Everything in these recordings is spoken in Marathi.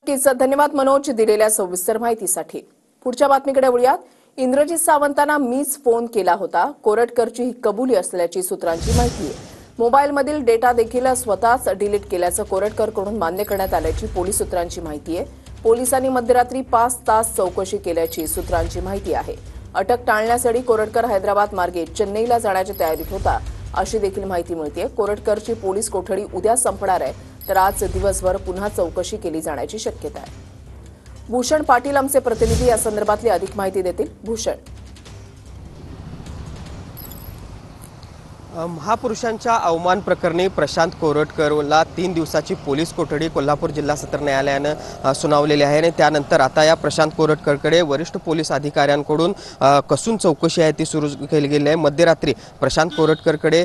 नक्कीच धन्यवाद मनोज दिलेल्या सविस्तर माहितीसाठी। पुढच्या बातमीकडे वळूयात। इंद्रजित सावंतांना मीच फोन केला होता, कोरटकरची ही कबुली असल्याची सूत्रांची माहिती आहे। मोबाईलमधील डेटा देखील स्वतःच डिलीट केल्याचं कोरटकरकडून मान्य करण्यात आल्याची पोलीस सूत्रांची माहिती आहे। पोलिसांनी मध्यरात्री 5 तास चौकशी केल्याची सूत्रांची माहिती आहे। अटक टाळण्यासाठी कोरटकर हैदराबाद मार्गे चेन्नईला जाण्याच्या तयारीत होता, अशी देखील माहिती मिळते। कोरटकरची पोलीस कोठडी उद्या संपणार आहे, तर आज दिवसभर पुन्हा चौकशी केली जाण्याची शक्यता आहे। भूषण पाटील आमचे प्रतिनिधी या संदर्भातली अधिक माहिती देतील। भूषण, महापुरुषांच्या अवमान प्रकरणी प्रशांत कोरटकरला 3 दिवसाची पोलीस कोठडी कोल्हापूर जिल्हा सत्र न्यायालयानं सुनावलेली आहे आणि त्यानंतर आता या प्रशांत कोरटकरकडे वरिष्ठ पोलीस अधिकाऱ्यांकडून कसून चौकशी आहे ती सुरू केली गेली आहे। मध्यरात्री प्रशांत कोरटकरकडे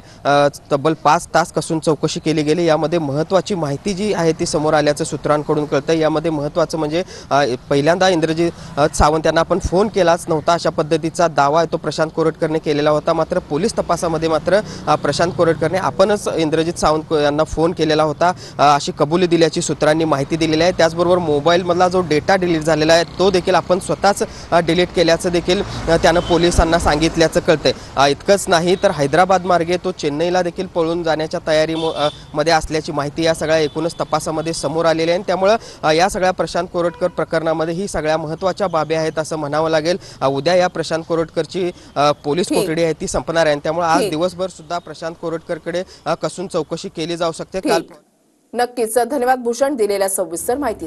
तब्बल 5 तास कसून चौकशी केली गेली। यामध्ये महत्त्वाची माहिती जी आहे ती समोर आल्याचं सूत्रांकडून कळतं। यामध्ये महत्त्वाचं म्हणजे पहिल्यांदा इंद्रजित सावंत यांना आपण फोन केलाच नव्हता, अशा पद्धतीचा दावा आहे तो प्रशांत कोरटकरने केलेला होता। मात्र पोलीस तपासामध्ये मात्र प्रशांत कोरटकरने आपणच इंद्रजित सावंत यांना फोन केलेला होता अशी कबुली दिल्याची सूत्रांनी माहिती दिलेली आहे। त्याचबरोबर मोबाईलमधला जो डेटा डिलीट झालेला आहे तो देखील आपण स्वतःच डिलीट केल्याचं देखील त्यानं पोलिसांना सांगितल्याचं कळतंय। इतकंच नाही तर हैदराबाद मार्गे तो चेन्नईला देखील पळून जाण्याच्या तयारीमध्ये असल्याची माहिती या सगळ्या एकूणच तपासामध्ये समोर आलेली आहे। त्यामुळे या सगळ्या प्रशांत कोरटकर प्रकरणामध्ये ही सगळ्या महत्त्वाच्या बाबी आहेत असं म्हणावं लागेल। उद्या या प्रशांत कोरटकरची पोलीस कोठडी आहे ती संपणार आहे, त्यामुळे आज दिवसभर सुद्धा प्रशांत कोरटकरकडे कसून चौकशी केली जाऊ शकते। नक्कीच धन्यवाद भूषण दिलेल्या सविस्तर माहिती।